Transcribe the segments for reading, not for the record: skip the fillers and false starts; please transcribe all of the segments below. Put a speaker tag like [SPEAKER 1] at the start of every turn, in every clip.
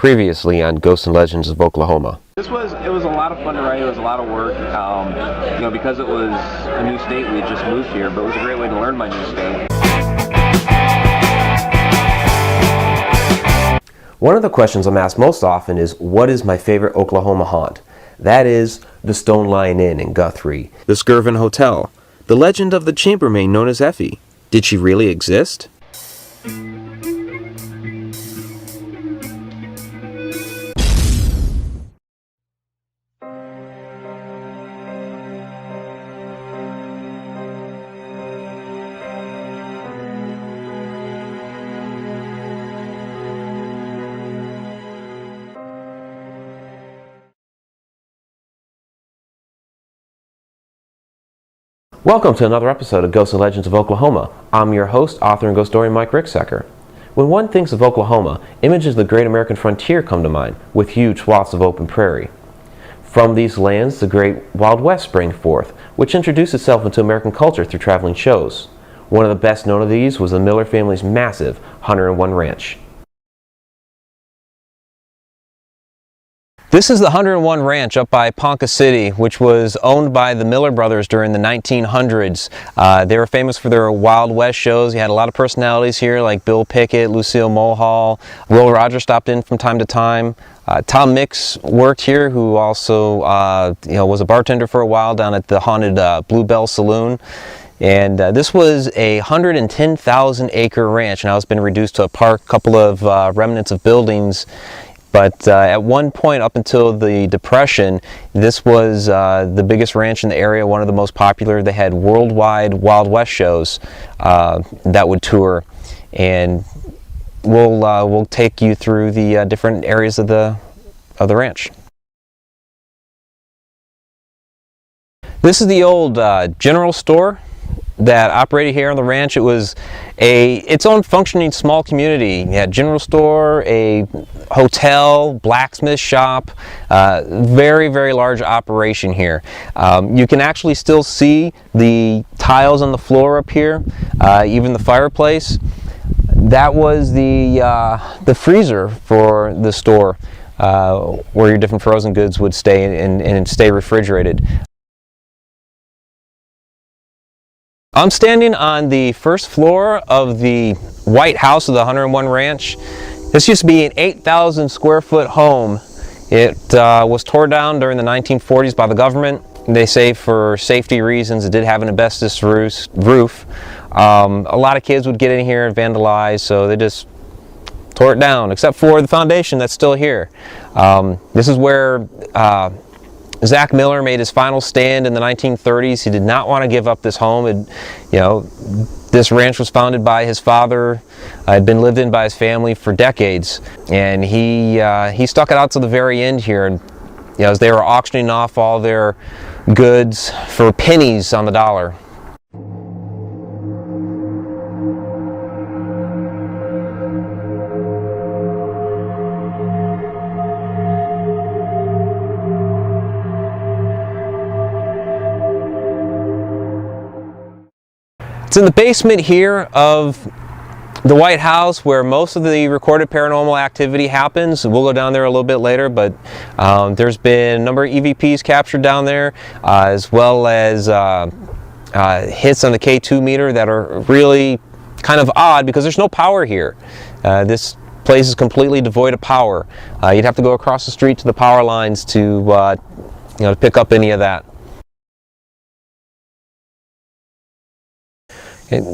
[SPEAKER 1] Previously on Ghosts and Legends of Oklahoma.
[SPEAKER 2] It was a lot of fun to write. It was a lot of work, because it was a new state. We had just moved here, but it was a great way to learn my new state.
[SPEAKER 1] One of the questions I'm asked most often is, what is my favorite Oklahoma haunt? That is the Stone Lion Inn in Guthrie, the Skirvin Hotel, the legend of the chambermaid known as Effie. Did she really exist? Welcome to another episode of Ghosts and Legends of Oklahoma. I'm your host, author and ghost historian Mike Ricksecker. When one thinks of Oklahoma, images of the great American frontier come to mind, with huge swaths of open prairie. From these lands, the great Wild West sprang forth, which introduced itself into American culture through traveling shows. One of the best known of these was the Miller family's massive 101 Ranch. This is the 101 Ranch up by Ponca City, which was owned by the Miller brothers during the 1900s. They were famous for their Wild West shows. You had a lot of personalities here like Bill Pickett, Lucille Mulhall. Will Rogers stopped in from time to time. Tom Mix worked here, who also was a bartender for a while down at the haunted Bluebell Saloon. And this was a 110,000 acre ranch. Now it's been reduced to a park, a couple of remnants of buildings. But at one point, up until the Depression, this was the biggest ranch in the area, one of the most popular. They had worldwide Wild West shows that would tour, and we'll take you through the different areas of the ranch. This is the old general store that operated here on the ranch. It was its own functioning small community. You had general store, a hotel, blacksmith shop, very, very large operation here. You can actually still see the tiles on the floor up here, even the fireplace. That was the freezer for the store, where your different frozen goods would stay and stay refrigerated. I'm standing on the first floor of the White House of the 101 Ranch. This used to be an 8,000 square foot home. It was torn down during the 1940s by the government. They say for safety reasons it did have an asbestos roof. A lot of kids would get in here and vandalize, so they just tore it down, except for the foundation that's still here. This is where Zach Miller made his final stand in the 1930s. He did not want to give up this home. This ranch was founded by his father, had been lived in by his family for decades, and he stuck it out to the very end here. And as they were auctioning off all their goods for pennies on the dollar. It's in the basement here of the White House where most of the recorded paranormal activity happens. We'll go down there a little bit later, but there's been a number of EVPs captured down there, as well as hits on the K2 meter that are really kind of odd because there's no power here. This place is completely devoid of power. You'd have to go across the street to the power lines to pick up any of that.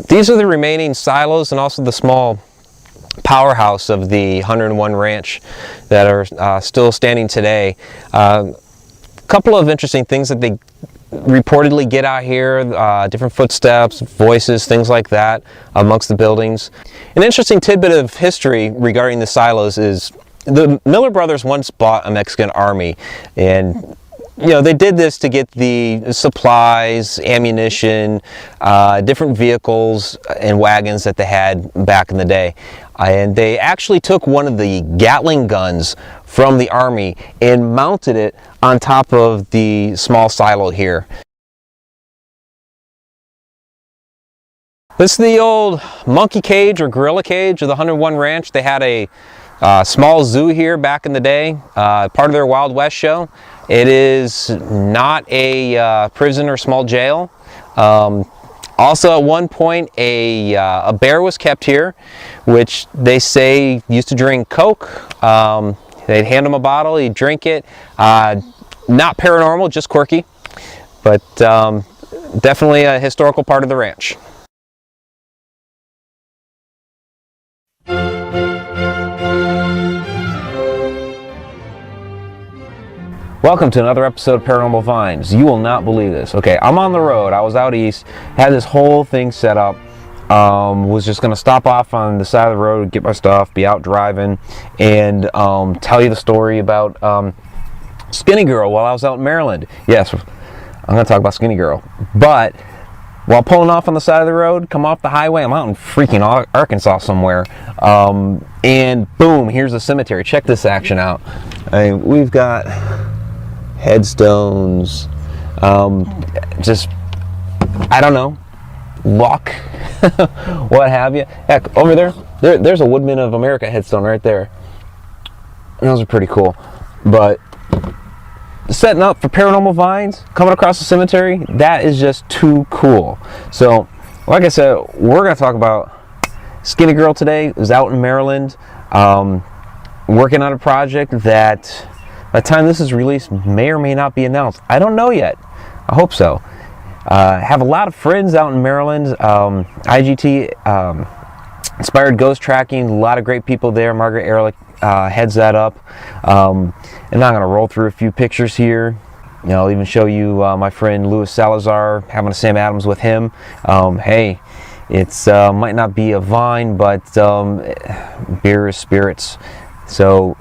[SPEAKER 1] These are the remaining silos and also the small powerhouse of the 101 Ranch that are still standing today. A couple of interesting things that they reportedly get out here, different footsteps, voices, things like that amongst the buildings. An interesting tidbit of history regarding the silos is the Miller brothers once bought a Mexican army, and they did this to get the supplies, ammunition, different vehicles and wagons that they had back in the day. And they actually took one of the Gatling guns from the Army and mounted it on top of the small silo here. This is the old monkey cage or gorilla cage of the 101 Ranch. They had a Small zoo here back in the day, part of their Wild West show. It is not a prison or small jail. Also, at one point, a bear was kept here, which they say used to drink Coke. They'd hand him a bottle, he'd drink it. Not paranormal, just quirky, but definitely a historical part of the ranch. Welcome to another episode of Paranormal Vines. You will not believe this. Okay, I'm on the road. I was out east, had this whole thing set up. Was just going to stop off on the side of the road, get my stuff, be out driving, and tell you the story about Skinny Girl while I was out in Maryland. Yes, I'm going to talk about Skinny Girl. But while pulling off on the side of the road, come off the highway, I'm out in freaking Arkansas somewhere, and boom, here's the cemetery. Check this action out. I mean, we've got headstones, just, I don't know, luck, what have you. Heck, over there's a Woodman of America headstone right there. Those are pretty cool. But setting up for Paranormal Vines, coming across the cemetery, that is just too cool. So, like I said, we're going to talk about Skinny Girl today. Is out in Maryland, working on a project that, by the time this is released, may or may not be announced. I don't know yet. I hope so. Have a lot of friends out in Maryland. IGT, Inspired Ghost Tracking, a lot of great people there. Margaret Ehrlich heads that up. And I'm going to roll through a few pictures here. You know, I'll even show you my friend Louis Salazar, having a Sam Adams with him. Hey, it's might not be a vine, but beer is spirits. So,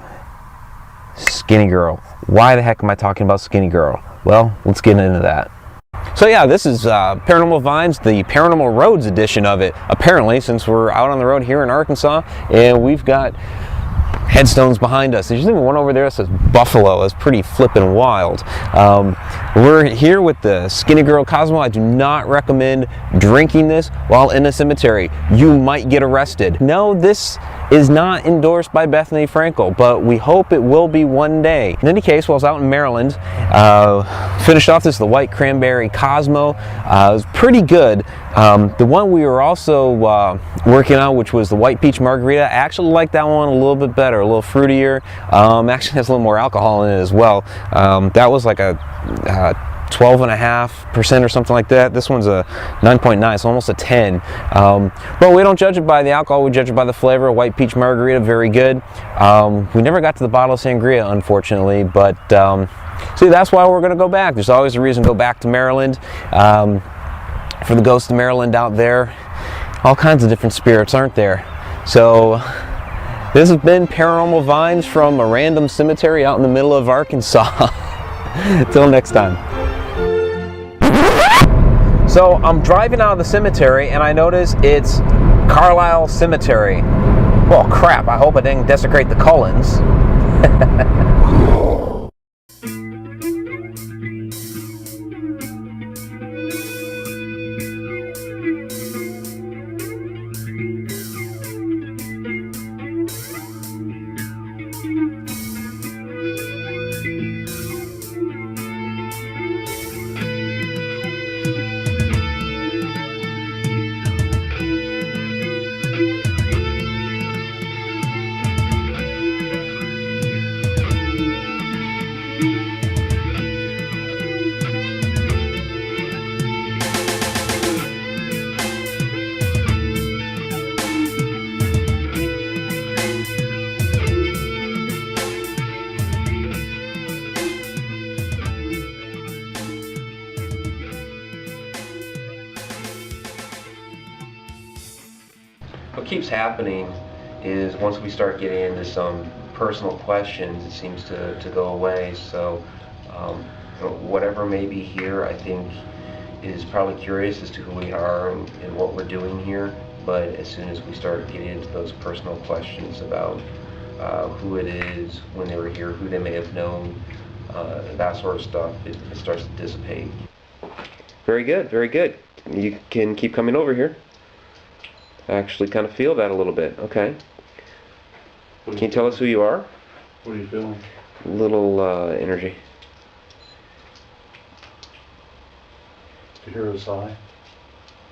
[SPEAKER 1] Skinny Girl. Why the heck am I talking about Skinny Girl? Well, let's get into that. So yeah, this is Paranormal Vines, the Paranormal Roads edition of it, apparently, since we're out on the road here in Arkansas, and we've got headstones behind us. There's even one over there that says Buffalo. It's pretty flippin' wild. We're here with the Skinny Girl Cosmo. I do not recommend drinking this while in a cemetery. You might get arrested. No, this is not endorsed by Bethany Frankel, but we hope it will be one day. In any case, while I was out in Maryland, finished off this, the White Cranberry Cosmo. It was pretty good. The one we were also working on, which was the White Peach Margarita, I actually like that one a little bit better, a little fruitier. Actually has a little more alcohol in it as well. That was like a 12.5% or something like that. This one's a 9.9, so almost a 10. But we don't judge it by the alcohol, we judge it by the flavor. White Peach Margarita, very good. We never got to the bottle of sangria, unfortunately, but see, that's why we're going to go back. There's always a reason to go back to Maryland. For the ghosts of Maryland out there, all kinds of different spirits, aren't there? So this has been Paranormal Vines from a random cemetery out in the middle of Arkansas. Till next time. So I'm driving out of the cemetery and I notice it's Carlisle Cemetery. Well, crap, I hope I didn't desecrate the Cullens. What keeps happening is once we start getting into some personal questions, it seems to go away. So whatever may be here, I think, is probably curious as to who we are and what we're doing here. But as soon as we start getting into those personal questions about who it is, when they were here, who they may have known, that sort of stuff, it starts to dissipate. Very good, very good. You can keep coming over here. I actually kind of feel that a little bit. Okay. Can you tell us who you are?
[SPEAKER 3] What are you feeling?
[SPEAKER 1] A little energy.
[SPEAKER 3] Did you hear a sigh?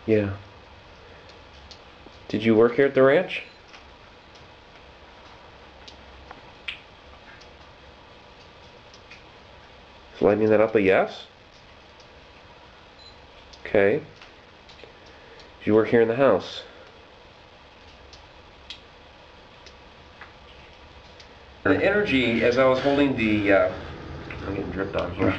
[SPEAKER 1] Yeah. Did you work here at the ranch? Is lighting that up a yes? Okay. Did you work here in the house? The energy, as I was holding the, I'm getting dripped on here.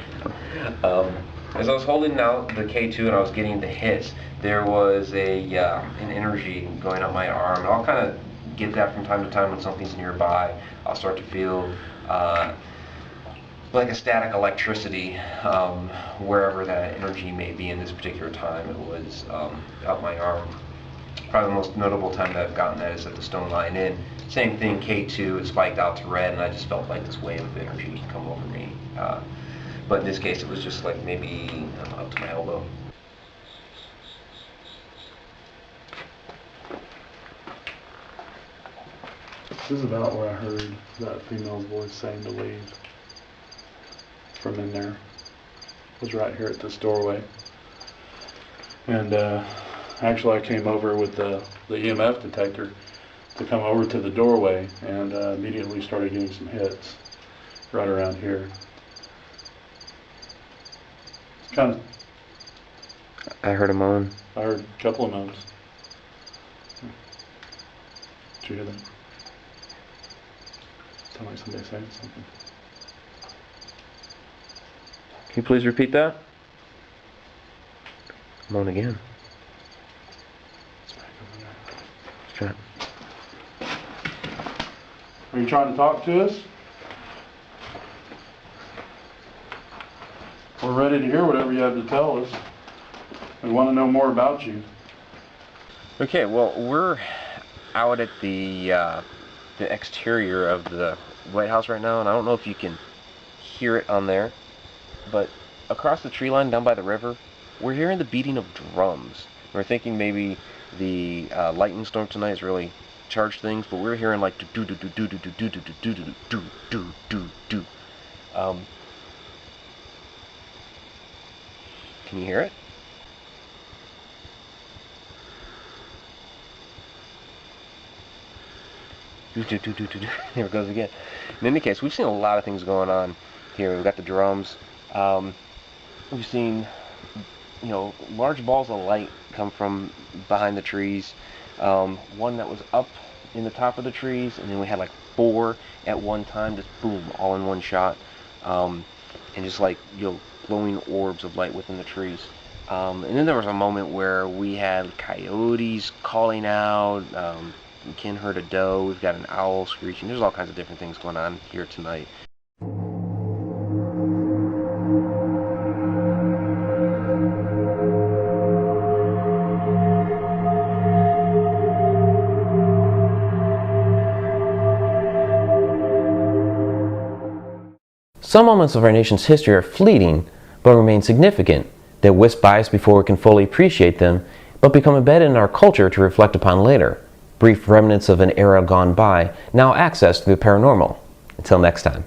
[SPEAKER 1] As I was holding out the K2 and I was getting the hits, there was an energy going up my arm. And I'll kind of get that from time to time when something's nearby. I'll start to feel like a static electricity wherever that energy may be. In this particular time, it was up my arm. Probably the most notable time that I've gotten that is at the Stone Line Inn. Same thing, K2, it spiked out to red, and I just felt like this wave of energy come over me. But in this case, it was just like maybe up to my elbow.
[SPEAKER 3] This is about where I heard that female's voice saying to leave. From in there. It was right here at this doorway. And actually I came over with the EMF detector to come over to the doorway and immediately started getting some hits right around here. Kind of.
[SPEAKER 1] I heard a moan.
[SPEAKER 3] I heard a couple of moans. Did you hear that? Sounded like somebody saying something.
[SPEAKER 1] Can you please repeat that? Moan again.
[SPEAKER 3] It's back over there.
[SPEAKER 1] Let's try it.
[SPEAKER 3] Are you trying to talk to us? We're ready to hear whatever you have to tell us. We want to know more about you.
[SPEAKER 1] Okay, well, we're out at the exterior of the White House right now, and I don't know if you can hear it on there, but across the tree line down by the river, we're hearing the beating of drums. We're thinking maybe the lightning storm tonight has really charged things, but we're hearing like do do do do do do do do do do do do do do. Can you hear it? There it goes again. In any case, we've seen a lot of things going on here. We've got the drums. We've seen, large balls of light come from behind the trees. One that was up in the top of the trees, and then we had like 4 at one time, just boom, all in one shot. And just like, glowing orbs of light within the trees. And then there was a moment where we had coyotes calling out. Ken heard a doe. We've got an owl screeching. There's all kinds of different things going on here tonight. Some moments of our nation's history are fleeting, but remain significant. They whisk by us before we can fully appreciate them, but become embedded in our culture to reflect upon later. Brief remnants of an era gone by, now accessed through the paranormal. Until next time.